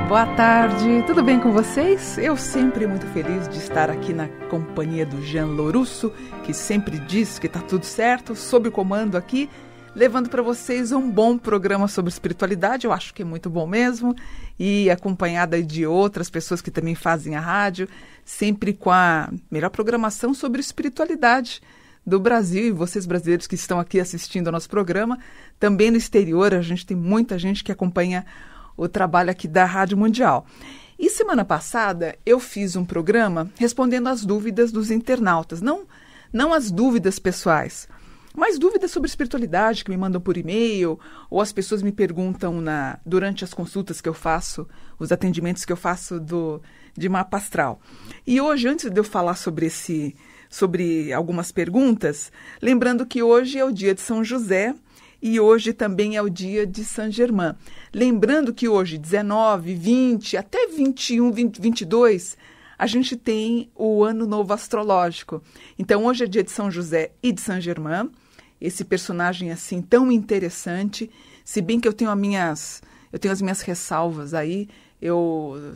Boa tarde, tudo bem com vocês? Eu sempre muito feliz de estar aqui na companhia do Jean Lorusso, que sempre diz que está tudo certo, sob o comando aqui, levando para vocês um bom programa sobre espiritualidade, eu acho que é muito bom mesmo, e acompanhada de outras pessoas que também fazem a rádio, sempre com a melhor programação sobre espiritualidade do Brasil, e vocês brasileiros que estão aqui assistindo ao nosso programa, também no exterior, a gente tem muita gente que acompanha o trabalho aqui da Rádio Mundial. E semana passada eu fiz um programa respondendo às dúvidas dos internautas, não as dúvidas pessoais, mas dúvidas sobre espiritualidade que me mandam por e-mail, ou as pessoas me perguntam durante as consultas que eu faço, os atendimentos que eu faço de mapa astral. E hoje, antes de eu falar sobre algumas perguntas, lembrando que hoje é o dia de São José, e hoje também é o dia de Saint Germain. Lembrando que hoje, 19, 20, até 21, 22, a gente tem o Ano Novo Astrológico. Então, hoje é dia de São José e de Saint Germain, esse personagem assim tão interessante, se bem que eu tenho as minhas ressalvas aí,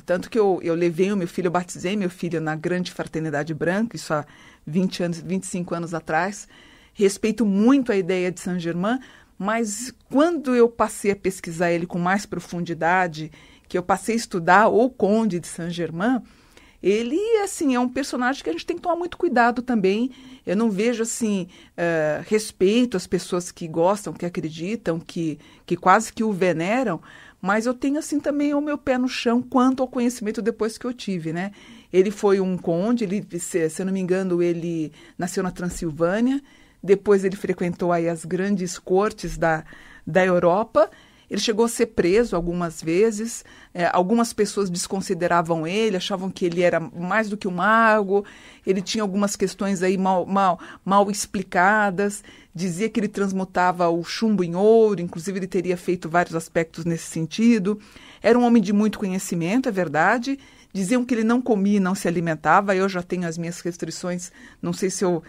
tanto que eu levei o meu filho, eu batizei meu filho na Grande Fraternidade Branca, isso há 25 anos atrás, respeito muito a ideia de Saint Germain, mas quando eu passei a pesquisar ele com mais profundidade, que eu passei a estudar o Conde de Saint Germain, ele assim, é um personagem que a gente tem que tomar muito cuidado também. Eu não vejo assim, respeito às pessoas que gostam, que acreditam, que quase que o veneram, mas eu tenho assim também o meu pé no chão quanto ao conhecimento depois que eu tive, né? Ele foi um conde, se eu não me engano, ele nasceu na Transilvânia. Depois ele frequentou aí as grandes cortes da Europa. Ele chegou a ser preso algumas vezes. Algumas pessoas desconsideravam ele, achavam que ele era mais do que um mago. Ele tinha algumas questões aí mal explicadas. Dizia que ele transmutava o chumbo em ouro, inclusive ele teria feito vários aspectos nesse sentido. Era um homem de muito conhecimento, é verdade. Diziam que ele não comia e não se alimentava. Eu já tenho as minhas restrições, não sei se eu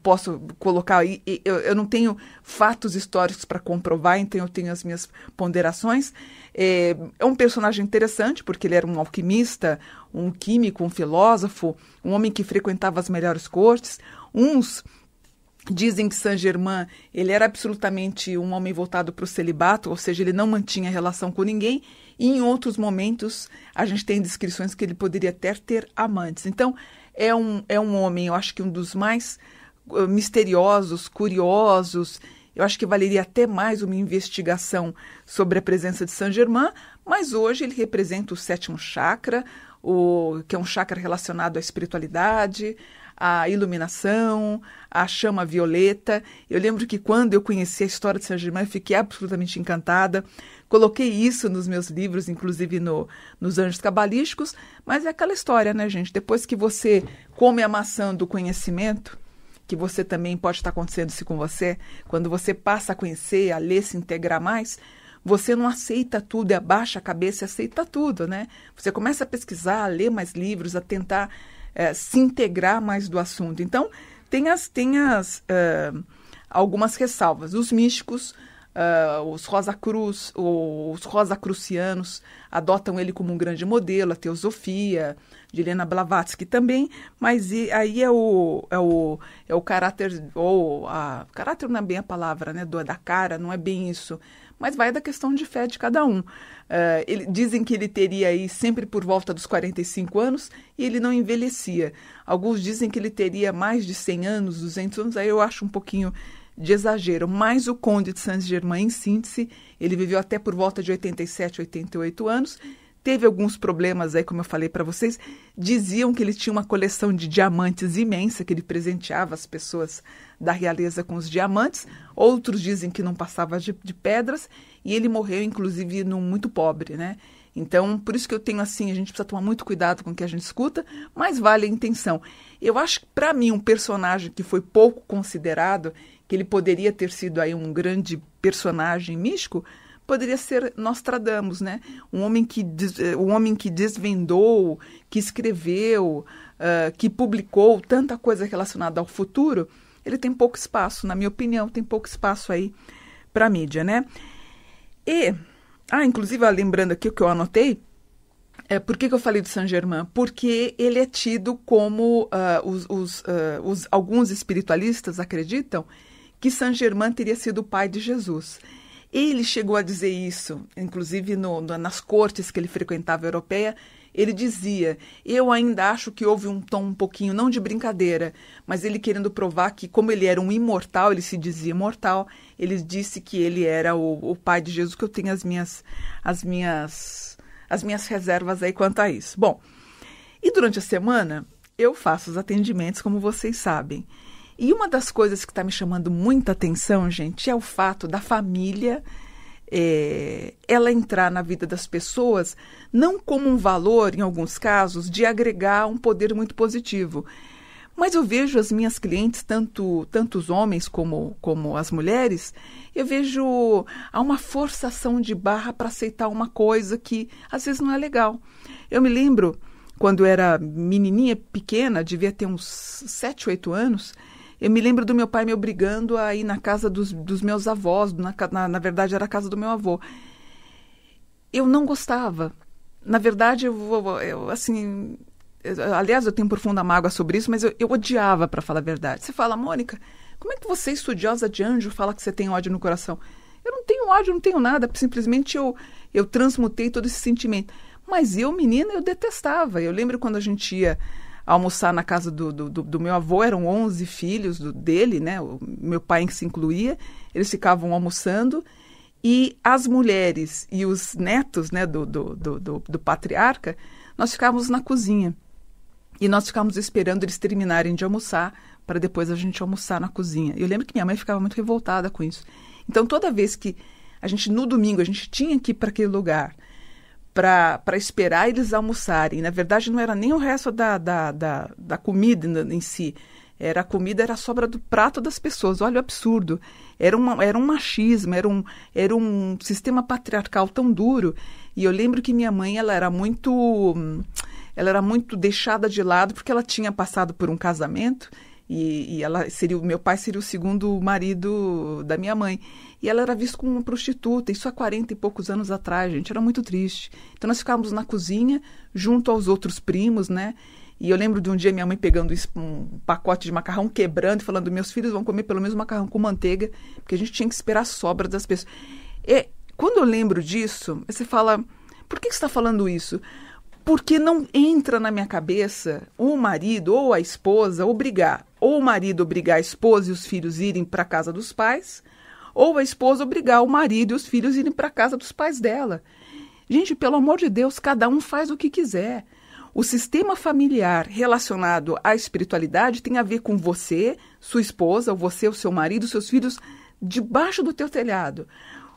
posso colocar aí. Eu não tenho fatos históricos para comprovar, então eu tenho as minhas ponderações. É um personagem interessante, porque ele era um alquimista, um químico, um filósofo, um homem que frequentava as melhores cortes. Uns dizem que Saint Germain ele era absolutamente um homem voltado para o celibato, ou seja, ele não mantinha relação com ninguém, e em outros momentos a gente tem descrições que ele poderia até ter amantes. Então, é um homem, eu acho que um dos mais misteriosos, curiosos. Eu acho que valeria até mais uma investigação sobre a presença de Saint Germain, mas hoje ele representa o 7º chakra, que é um chakra relacionado à espiritualidade, a iluminação, a chama violeta. Eu lembro que quando eu conheci a história de Saint Germain, eu fiquei absolutamente encantada. Coloquei isso nos meus livros, inclusive nos Anjos Cabalísticos, mas é aquela história, né, gente? Depois que você come a maçã do conhecimento, que você também pode estar acontecendo isso com você, quando você passa a conhecer, a ler, se integrar mais, você não aceita tudo, abaixa a cabeça e aceita tudo, né? Você começa a pesquisar, a ler mais livros, a tentar se integrar mais do assunto. Então, tem algumas ressalvas. Os místicos, os rosacrucianos adotam ele como um grande modelo, a teosofia de Helena Blavatsky também, mas aí é o caráter, caráter não é bem a palavra, né, da cara, não é bem isso, mas vai da questão de fé de cada um. Dizem que ele teria aí sempre por volta dos 45 anos e ele não envelhecia. Alguns dizem que ele teria mais de 100 anos, 200 anos, aí eu acho um pouquinho de exagero. Mas o Conde de Saint Germain, em síntese, ele viveu até por volta de 87, 88 anos, teve alguns problemas aí, como eu falei para vocês. Diziam que ele tinha uma coleção de diamantes imensa, que ele presenteava as pessoas da realeza com os diamantes. Outros dizem que não passava de pedras, e ele morreu, inclusive, muito pobre, né? Então, por isso que eu tenho assim, a gente precisa tomar muito cuidado com o que a gente escuta, mas vale a intenção. Eu acho que, para mim, um personagem que foi pouco considerado, que ele poderia ter sido aí um grande personagem místico, poderia ser Nostradamus, né? Um homem que desvendou, que escreveu, que publicou tanta coisa relacionada ao futuro. Ele tem pouco espaço, na minha opinião, tem pouco espaço aí para a mídia, né? E, inclusive, lembrando aqui o que eu anotei, Por que eu falei de Saint-Germain? Porque ele é tido como alguns espiritualistas acreditam que Saint-Germain teria sido o pai de Jesus. Ele chegou a dizer isso, inclusive nas cortes que ele frequentava europeia, ele dizia, eu ainda acho que houve um tom um pouquinho, não de brincadeira, mas ele querendo provar que como ele era um imortal, ele se dizia imortal, ele disse que ele era o pai de Jesus, que eu tenho as minhas reservas aí quanto a isso. Bom, e durante a semana eu faço os atendimentos, como vocês sabem. E uma das coisas que está me chamando muita atenção, gente, é o fato da família ela entrar na vida das pessoas não como um valor, em alguns casos, de agregar um poder muito positivo. Mas eu vejo as minhas clientes, tanto os homens como as mulheres, eu vejo há uma forçação de barra para aceitar uma coisa que às vezes não é legal. Eu me lembro, quando eu era menininha, pequena, devia ter uns 7, 8 anos, eu me lembro do meu pai me obrigando a ir na casa dos meus avós, na verdade era a casa do meu avô. Eu não gostava. Na verdade, aliás, eu tenho profunda mágoa sobre isso, mas eu odiava, para falar a verdade. Você fala, Mônica, como é que você, estudiosa de anjo, fala que você tem ódio no coração? Eu não tenho ódio, não tenho nada, simplesmente eu transmutei todo esse sentimento. Mas eu, menina, eu detestava. Eu lembro quando a gente ia almoçar na casa do meu avô, eram 11 filhos dele, né? O meu pai em que se incluía, eles ficavam almoçando, e as mulheres e os netos, né, do patriarca, nós ficávamos na cozinha. E nós ficávamos esperando eles terminarem de almoçar, para depois a gente almoçar na cozinha. Eu lembro que minha mãe ficava muito revoltada com isso. Então, toda vez que no domingo, a gente tinha que ir para aquele lugar para esperar eles almoçarem. Na verdade, não era nem o resto da comida em si. A comida era a sobra do prato das pessoas. Olha o absurdo. Era um machismo, era um sistema patriarcal tão duro. E eu lembro que minha mãe ela era muito deixada de lado, porque ela tinha passado por um casamento e meu pai seria o segundo marido da minha mãe. E ela era vista como uma prostituta, isso há 40 e poucos anos atrás, gente, era muito triste. Então nós ficávamos na cozinha, junto aos outros primos, né? E eu lembro de um dia minha mãe pegando um pacote de macarrão, quebrando e falando, meus filhos vão comer pelo menos macarrão com manteiga, porque a gente tinha que esperar a sobra das pessoas. Quando eu lembro disso, você fala, por que você está falando isso? Porque não entra na minha cabeça o marido ou a esposa obrigar, ou o marido obrigar a esposa e os filhos irem para a casa dos pais, ou a esposa obrigar o marido e os filhos irem para a casa dos pais dela. Gente, pelo amor de Deus, cada um faz o que quiser. O sistema familiar relacionado à espiritualidade tem a ver com você, sua esposa, você, o seu marido, seus filhos, debaixo do teu telhado.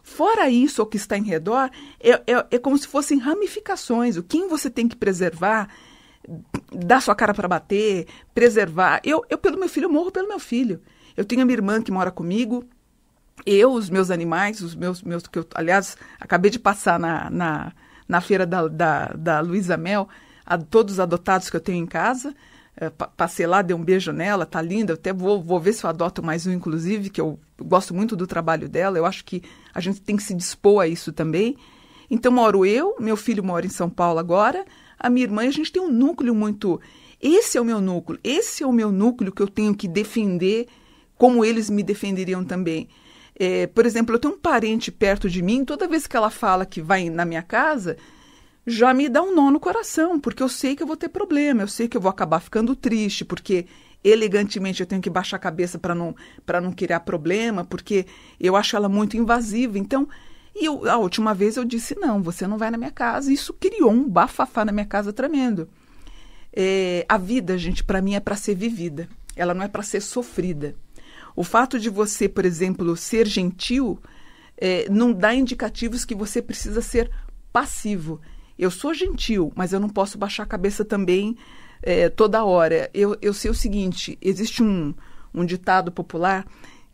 Fora isso, o que está em redor, é como se fossem ramificações. O quem você tem que preservar, dar sua cara para bater, preservar. Eu, pelo meu filho, eu morro pelo meu filho. Eu tenho a minha irmã que mora comigo, os meus animais, os meus que eu, aliás, acabei de passar na feira da Luísa Mel, todos os adotados que eu tenho em casa. Passei lá, dei um beijo nela, tá linda, eu até vou ver se eu adoto mais um, inclusive, que eu gosto muito do trabalho dela, eu acho que a gente tem que se dispor a isso também. Então moro eu, meu filho mora em São Paulo agora, a minha irmã, e a gente tem um núcleo muito... Esse é o meu núcleo que eu tenho que defender como eles me defenderiam também. Por exemplo, eu tenho um parente perto de mim, toda vez que ela fala que vai na minha casa, já me dá um nó no coração, porque eu sei que eu vou ter problema, eu sei que eu vou acabar ficando triste, porque elegantemente eu tenho que baixar a cabeça para não criar problema, porque eu acho ela muito invasiva. Então, a última vez eu disse, não, você não vai na minha casa. Isso criou um bafafá na minha casa tremendo. A vida, gente, para mim é para ser vivida, ela não é para ser sofrida. O fato de você, por exemplo, ser gentil, não dá indicativos que você precisa ser passivo. Eu sou gentil, mas eu não posso baixar a cabeça também toda hora. Eu sei o seguinte, existe um ditado popular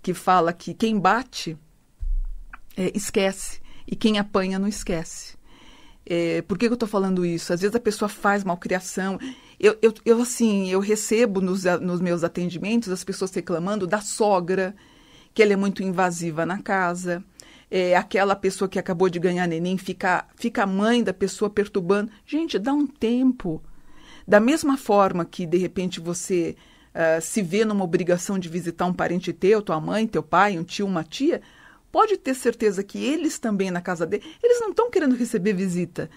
que fala que quem bate esquece e quem apanha não esquece. Por que eu estou falando isso? Às vezes a pessoa faz malcriação. Eu recebo nos meus atendimentos as pessoas reclamando da sogra, que ela é muito invasiva na casa. aquela pessoa que acabou de ganhar neném, fica a mãe da pessoa perturbando. Gente, dá um tempo. Da mesma forma que, de repente, você se vê numa obrigação de visitar um parente teu, tua mãe, teu pai, um tio, uma tia, pode ter certeza que eles também na casa dele, eles não estão querendo receber visita.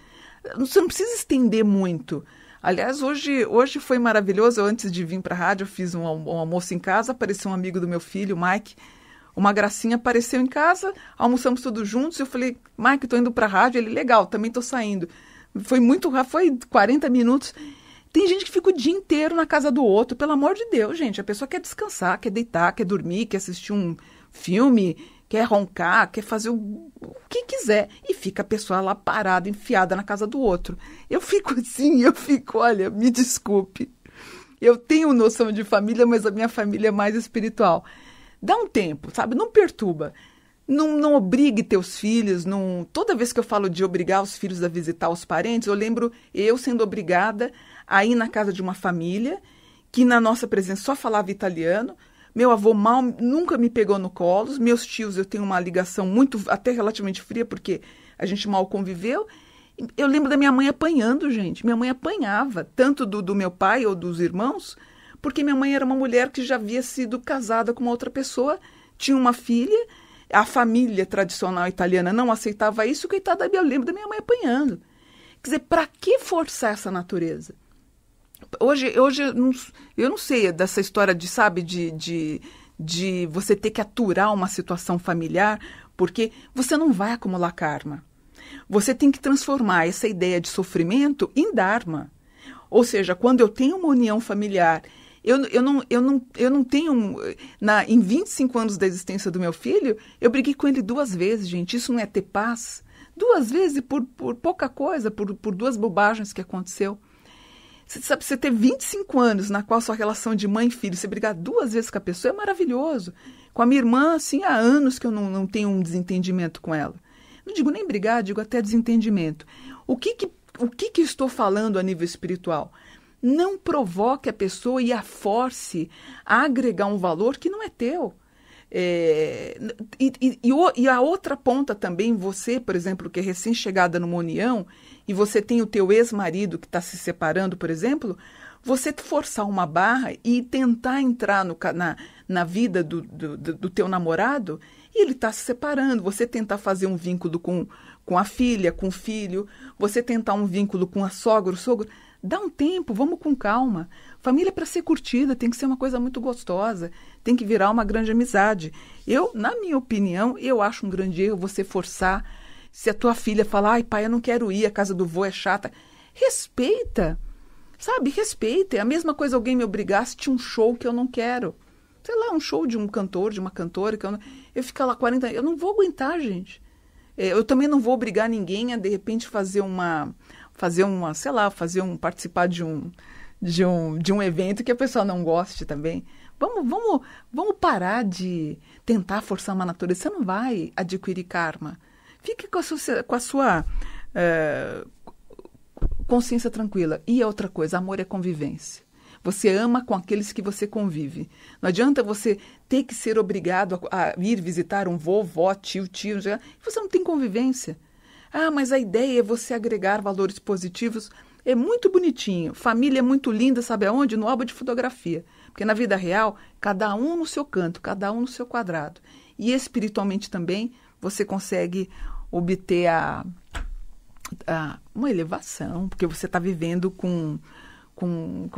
Você não precisa estender muito. Aliás, hoje foi maravilhoso. Antes de vir para a rádio, eu fiz um almoço em casa, apareceu um amigo do meu filho, o Mike. Uma gracinha apareceu em casa, almoçamos todos juntos. Eu falei, Mike, estou indo para a rádio. Ele, legal, também estou saindo. Foi muito rápido, foi 40 minutos. Tem gente que fica o dia inteiro na casa do outro. Pelo amor de Deus, gente. A pessoa quer descansar, quer deitar, quer dormir, quer assistir um filme, quer roncar, quer fazer o que quiser. E fica a pessoa lá parada, enfiada na casa do outro. Eu fico assim, olha, me desculpe. Eu tenho noção de família, mas a minha família é mais espiritual. Dá um tempo, sabe? Não perturba. Não obrigue teus filhos. Toda vez que eu falo de obrigar os filhos a visitar os parentes, eu lembro eu sendo obrigada a ir na casa de uma família que na nossa presença só falava italiano. Meu avô nunca me pegou no colo. Os meus tios, eu tenho uma ligação até relativamente fria, porque a gente mal conviveu. Eu lembro da minha mãe apanhando, gente. Minha mãe apanhava, tanto do meu pai ou dos irmãos, porque minha mãe era uma mulher que já havia sido casada com uma outra pessoa, tinha uma filha, a família tradicional italiana não aceitava isso, coitada, eu lembro da minha mãe apanhando. Quer dizer, para que forçar essa natureza? Hoje eu não sei dessa história de, sabe, de você ter que aturar uma situação familiar, porque você não vai acumular karma. Você tem que transformar essa ideia de sofrimento em dharma. Ou seja, quando eu tenho uma união familiar, eu não tenho... Em 25 anos da existência do meu filho, eu briguei com ele 2 vezes, gente. Isso não é ter paz? 2 vezes por pouca coisa, por 2 bobagens que aconteceu. Você sabe, você ter 25 anos na qual sua relação de mãe e filho, você brigar 2 vezes com a pessoa, é maravilhoso. Com a minha irmã, assim, há anos que eu não tenho um desentendimento com ela. Não digo nem brigar, digo até desentendimento. O que estou falando a nível espiritual? Não provoque a pessoa e a force a agregar um valor que não é teu. E a outra ponta também, você, por exemplo, que é recém-chegada numa união, e você tem o teu ex-marido que está se separando, por exemplo, você forçar uma barra e tentar entrar na vida do teu namorado, e ele está se separando, você tentar fazer um vínculo com a filha, com o filho, você tentar um vínculo com a sogra, o sogro. Dá um tempo, vamos com calma. Família é para ser curtida, tem que ser uma coisa muito gostosa, tem que virar uma grande amizade. Na minha opinião, eu acho um grande erro você forçar. Se a tua filha falar, ai pai, eu não quero ir, a casa do vô é chata, respeita, sabe, respeita. É a mesma coisa alguém me obrigar a assistir um show que eu não quero. Sei lá, um show de um cantor, de uma cantora, eu ficar lá 40 anos, eu não vou aguentar, gente. Eu também não vou obrigar ninguém a, de repente, participar de um evento que a pessoa não goste também. Vamos parar de tentar forçar uma natureza. Você não vai adquirir karma. Fique com a sua consciência tranquila. E outra coisa, amor é convivência. Você ama com aqueles que você convive. Não adianta você ter que ser obrigado a ir visitar um vovó, tio, você não tem convivência. Ah, mas a ideia é você agregar valores positivos. É muito bonitinho. Família é muito linda, sabe aonde? No álbum de fotografia. Porque na vida real, cada um no seu canto, cada um no seu quadrado. E espiritualmente também, você consegue obter uma elevação, porque você está vivendo com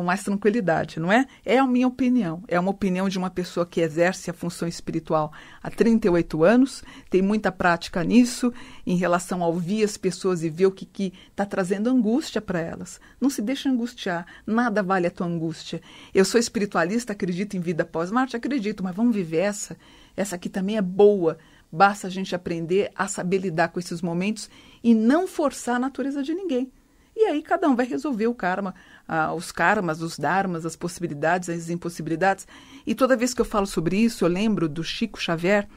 mais tranquilidade, não é? É a minha opinião. É uma opinião de uma pessoa que exerce a função espiritual há 38 anos, tem muita prática nisso, em relação a ouvir as pessoas e ver o que está trazendo angústia para elas. Não se deixa angustiar, nada vale a tua angústia. Eu sou espiritualista, acredito em vida pós-morte, acredito, mas vamos viver essa. Essa aqui também é boa. Basta a gente aprender a saber lidar com esses momentos e não forçar a natureza de ninguém. E aí cada um vai resolver o karma, os karmas, os dharmas, as possibilidades, as impossibilidades. E toda vez que eu falo sobre isso, eu lembro do Chico Xavier,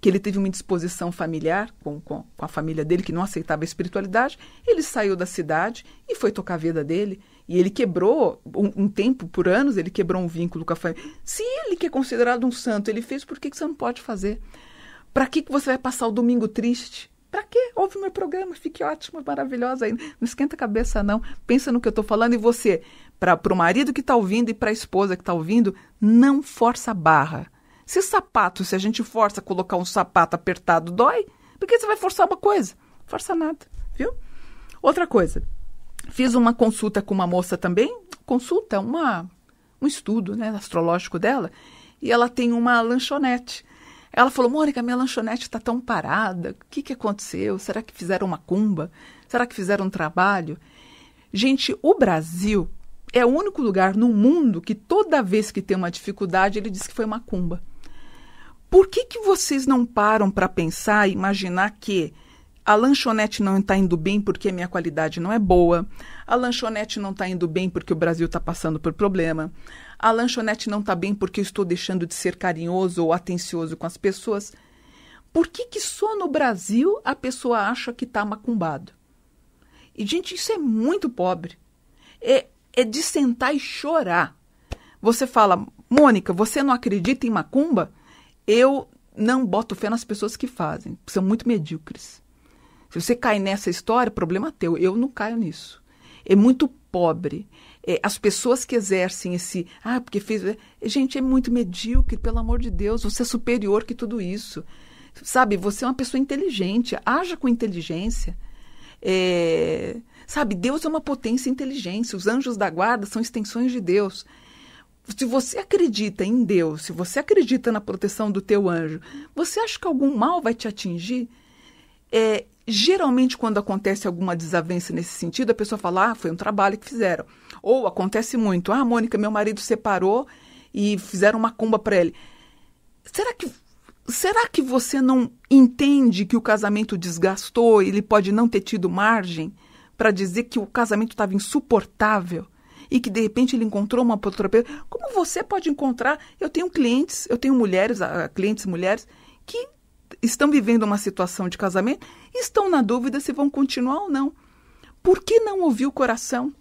que ele teve uma indisposição familiar com a família dele, que não aceitava a espiritualidade. Ele saiu da cidade e foi tocar a vida dele. E ele quebrou, um tempo, por anos, ele quebrou um vínculo com a família. Se ele, que é considerado um santo, ele fez, por que você não pode fazer? Para que você vai passar o domingo triste? Para quê? Ouve meu programa, fique ótima, maravilhosa aí. Não esquenta a cabeça, não. Pensa no que eu estou falando e você, para o marido que está ouvindo e para a esposa que está ouvindo, não força a barra. Se a gente força a colocar um sapato apertado, dói, por que você vai forçar uma coisa? Força nada, viu? Outra coisa, fiz uma consulta com uma moça também, um estudo, né, astrológico dela, e ela tem uma lanchonete. Ela falou, Mônica, minha lanchonete está tão parada, o que aconteceu? Será que fizeram macumba? Será que fizeram um trabalho? Gente, o Brasil é o único lugar no mundo que toda vez que tem uma dificuldade, ele diz que foi macumba. Por que vocês não param para pensar e imaginar que a lanchonete não está indo bem porque a minha qualidade não é boa, a lanchonete não está indo bem porque o Brasil está passando por problema, a lanchonete não está bem porque eu estou deixando de ser carinhoso ou atencioso com as pessoas? Por que só no Brasil a pessoa acha que está macumbado? E, gente, isso é muito pobre. É de sentar e chorar. Você fala, Mônica, você não acredita em macumba? Eu não boto fé nas pessoas que fazem. São muito medíocres. Se você cai nessa história, problema teu. Eu não caio nisso. É muito pobre. As pessoas que exercem esse... porque fez... Gente, é muito medíocre, pelo amor de Deus. Você é superior que tudo isso. Sabe, você é uma pessoa inteligente. Haja com inteligência. Sabe, Deus é uma potência e inteligência. Os anjos da guarda são extensões de Deus. Se você acredita em Deus, se você acredita na proteção do teu anjo, você acha que algum mal vai te atingir? Geralmente, quando acontece alguma desavença nesse sentido, a pessoa fala, foi um trabalho que fizeram. Ou acontece muito, Mônica, meu marido separou e fizeram uma macumba para ele. Será que você não entende que o casamento desgastou e ele pode não ter tido margem para dizer que o casamento estava insuportável? E que, de repente, ele encontrou uma outra pessoa. Como você pode encontrar? Eu tenho clientes, clientes mulheres, que estão vivendo uma situação de casamento e estão na dúvida se vão continuar ou não. Por que não ouvir o coração?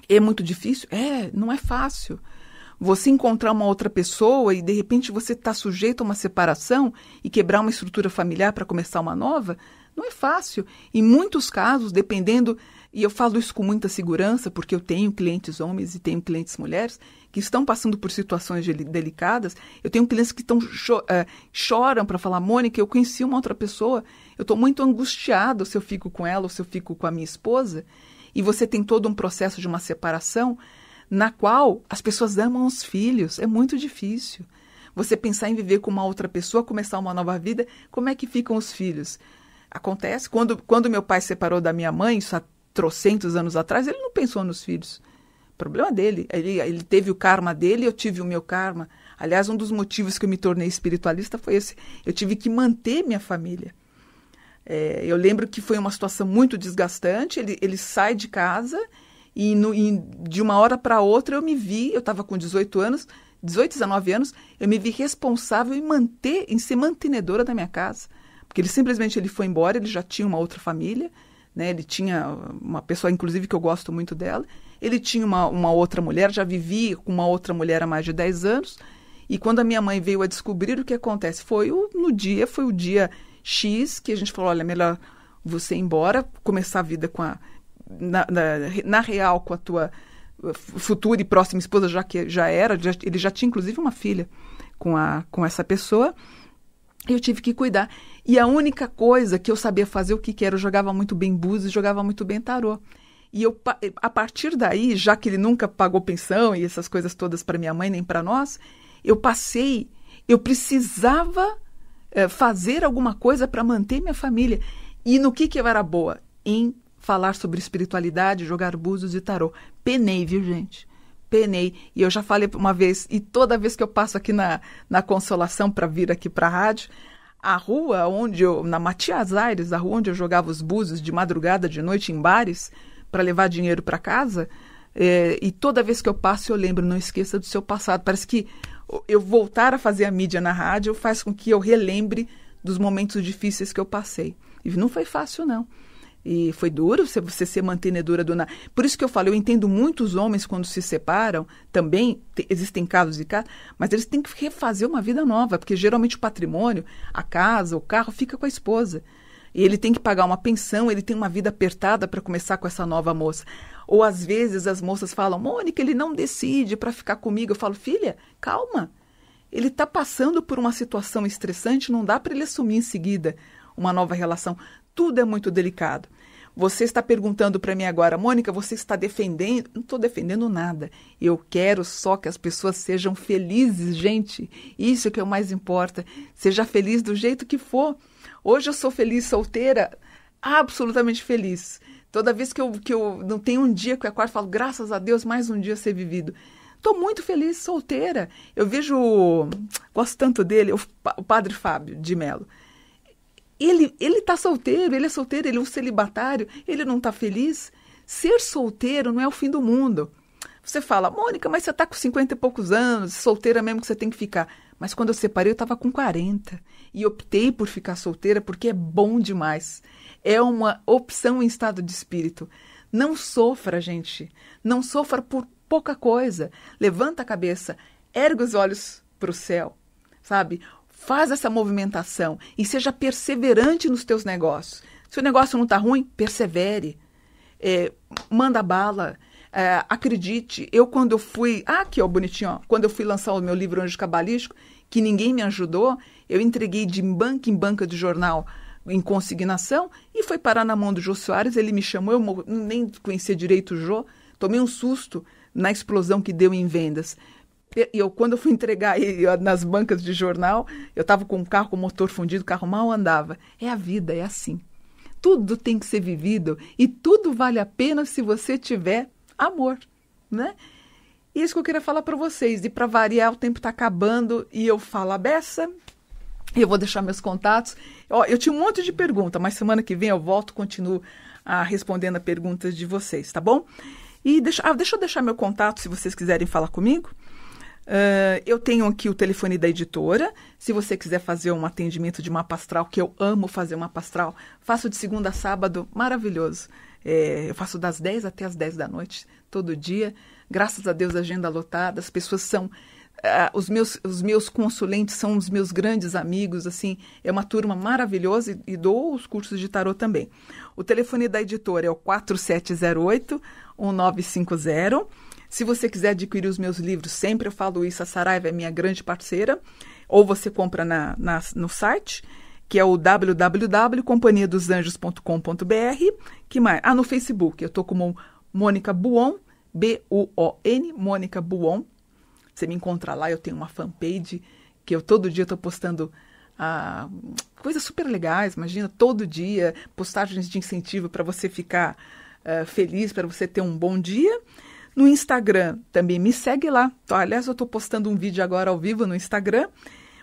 É muito difícil? Não é fácil. Você encontrar uma outra pessoa e, de repente, você está sujeito a uma separação e quebrar uma estrutura familiar para começar uma nova, não é fácil. Em muitos casos, dependendo... E eu falo isso com muita segurança, porque eu tenho clientes homens e tenho clientes mulheres que estão passando por situações delicadas. Eu tenho clientes que choram para falar, Mônica, eu conheci uma outra pessoa, eu estou muito angustiado se eu fico com ela ou se eu fico com a minha esposa. E você tem todo um processo de uma separação na qual as pessoas amam os filhos. É muito difícil. Você pensar em viver com uma outra pessoa, começar uma nova vida, como é que ficam os filhos? Acontece. Quando meu pai se separou da minha mãe, isso há trocentos anos atrás, ele não pensou nos filhos. Problema dele. Ele teve o karma dele, eu tive o meu karma. Aliás, um dos motivos que eu me tornei espiritualista foi esse. Eu tive que manter minha família. Eu lembro que foi uma situação muito desgastante. Ele sai de casa e de uma hora para outra eu estava com 18, 19 anos, eu me vi responsável em ser mantenedora da minha casa. Porque ele foi embora, ele já tinha uma outra família, né? Ele tinha uma pessoa, inclusive, que eu gosto muito dela. Ele tinha uma outra mulher, já vivia com uma outra mulher há mais de 10 anos. E quando a minha mãe veio a descobrir, o que acontece? Foi o dia X que a gente falou, olha, melhor você ir embora, começar a vida na real com a tua futura e próxima esposa, já que ele já tinha inclusive uma filha com essa pessoa. Eu tive que cuidar. E a única coisa que eu sabia fazer, o que era? Eu jogava muito bem búzios, jogava muito bem tarô. E a partir daí, já que ele nunca pagou pensão e essas coisas todas para minha mãe nem para nós, eu precisava fazer alguma coisa para manter minha família. E no que eu era boa? Em falar sobre espiritualidade, jogar búzios e tarô. Penei, viu, gente? Penei. E eu já falei uma vez, e toda vez que eu passo aqui na Consolação para vir aqui para a rádio, a rua na Matias Aires, a rua onde eu jogava os búzios de madrugada, de noite, em bares, para levar dinheiro para casa, e toda vez que eu passo eu lembro, não esqueça do seu passado. Parece que eu voltar a fazer a mídia na rádio faz com que eu relembre dos momentos difíceis que eu passei. E não foi fácil, não. E foi duro você ser mantenedora do nada. Por isso que eu falo, eu entendo muitos homens quando se separam, também existem casos e casos, mas eles têm que refazer uma vida nova, porque geralmente o patrimônio, a casa, o carro, fica com a esposa. E ele tem que pagar uma pensão, ele tem uma vida apertada para começar com essa nova moça. Ou às vezes as moças falam, Mônica, ele não decide para ficar comigo. Eu falo, filha, calma. Ele está passando por uma situação estressante, não dá para ele assumir em seguida uma nova relação. Tudo é muito delicado. Você está perguntando para mim agora, Mônica, você está defendendo? Não estou defendendo nada. Eu quero só que as pessoas sejam felizes, gente. Isso é o que mais importa. Seja feliz do jeito que for. Hoje eu sou feliz solteira, absolutamente feliz. Toda vez que eu não tenho um dia que eu acordo e falo, graças a Deus, mais um dia a ser vivido. Estou muito feliz solteira. Eu vejo, gosto tanto dele, o padre Fábio de Mello. Ele está solteiro, ele é solteiro, ele é um celibatário, ele não está feliz. Ser solteiro não é o fim do mundo. Você fala, Mônica, mas você está com 50 e poucos anos, solteira mesmo que você tem que ficar. Mas quando eu separei, eu estava com 40. E optei por ficar solteira porque é bom demais. É uma opção em estado de espírito. Não sofra, gente. Não sofra por pouca coisa. Levanta a cabeça, ergue os olhos para o céu, sabe? Faz essa movimentação e seja perseverante nos teus negócios. Se o negócio não está ruim, persevere. Manda bala. Acredite. Eu quando eu fui... aqui, ó, bonitinho. Ó, quando eu fui lançar o meu livro Anjo Cabalístico, que ninguém me ajudou, eu entreguei de banca em banca de jornal em consignação e foi parar na mão do Jô Soares. Ele me chamou, eu nem conhecia direito o Jô. Tomei um susto na explosão que deu em vendas. Quando eu fui entregar nas bancas de jornal, eu estava com um carro com motor fundido, o carro mal andava. É a vida, é assim. Tudo tem que ser vivido e tudo vale a pena se você tiver amor, né? E isso que eu queria falar para vocês. E para variar, o tempo está acabando e eu falo a beça. Eu vou deixar meus contatos. Eu tinha um monte de pergunta, mas semana que vem eu volto, continuo respondendo a perguntas de vocês, tá bom? E deixa eu deixar meu contato se vocês quiserem falar comigo. Eu tenho aqui o telefone da editora. Se você quiser fazer um atendimento de mapa astral, que eu amo fazer mapa astral, faço de segunda a sábado, maravilhoso. Eu faço das 10 até as 10 da noite, todo dia. Graças a Deus, agenda lotada. As pessoas são... os meus consulentes são os meus grandes amigos, assim, é uma turma maravilhosa e dou os cursos de tarô também. O telefone da editora é o 4708-1950. Se você quiser adquirir os meus livros, sempre eu falo isso, a Saraiva é minha grande parceira, ou você compra no site, que é o www.companhiadosanjos.com.br. Que mais? No Facebook, eu estou como Mônica Buon, B-U-O-N, Mônica Buon. Você me encontra lá, eu tenho uma fanpage que eu todo dia estou postando coisas super legais, imagina, todo dia, postagens de incentivo para você ficar feliz, para você ter um bom dia. No Instagram, também me segue lá. Aliás, eu estou postando um vídeo agora ao vivo no Instagram.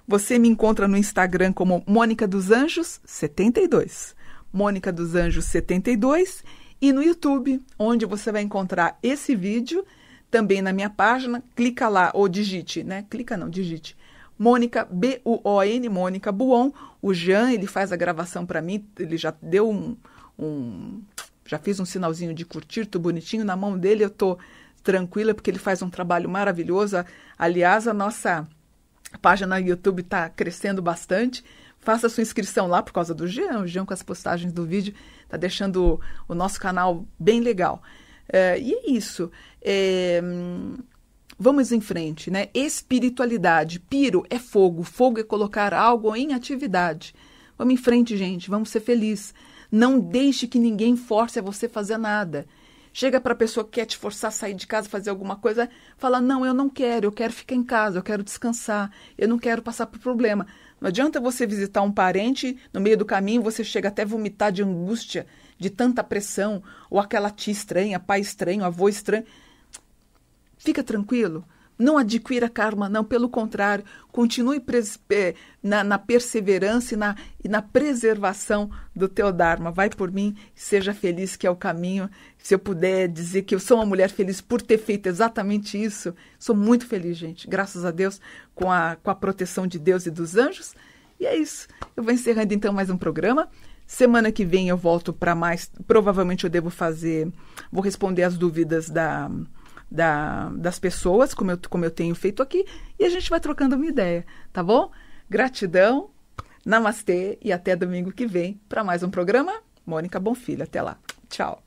Você me encontra no Instagram como Mônica dos Anjos 72. Mônica dos Anjos 72. E no YouTube, onde você vai encontrar esse vídeo, também na minha página, clica lá, ou digite, né? Clica não, digite. Mônica, B-U-O-N, Mônica Buon. O Jean, ele faz a gravação para mim, ele já deu já fiz um sinalzinho de curtir, tô bonitinho na mão dele, eu tô tranquila, porque ele faz um trabalho maravilhoso. Aliás, a nossa página no YouTube está crescendo bastante. Faça sua inscrição lá por causa do Jean. O Jean, com as postagens do vídeo, está deixando o nosso canal bem legal. E é isso. Vamos em frente, né? Espiritualidade. Piro é fogo. Fogo é colocar algo em atividade. Vamos em frente, gente. Vamos ser felizes. Não deixe que ninguém force a você fazer nada. Chega para a pessoa que quer te forçar a sair de casa, fazer alguma coisa, fala, não, eu não quero, eu quero ficar em casa, eu quero descansar, eu não quero passar por problema. Não adianta você visitar um parente, no meio do caminho você chega até a vomitar de angústia, de tanta pressão, ou aquela tia estranha, pai estranho, avô estranho. Fica tranquilo. Não adquira karma, não. Pelo contrário, continue na perseverança e na preservação do teu Dharma. Vai por mim, seja feliz, que é o caminho. Se eu puder dizer que eu sou uma mulher feliz por ter feito exatamente isso, sou muito feliz, gente. Graças a Deus, com a proteção de Deus e dos anjos. E é isso. Eu vou encerrando então mais um programa. Semana que vem eu volto para mais. Provavelmente eu devo vou responder as dúvidas das pessoas, como eu tenho feito aqui, e a gente vai trocando uma ideia, tá bom? Gratidão, namastê e até domingo que vem para mais um programa. Mônica Bonfilho, até lá. Tchau.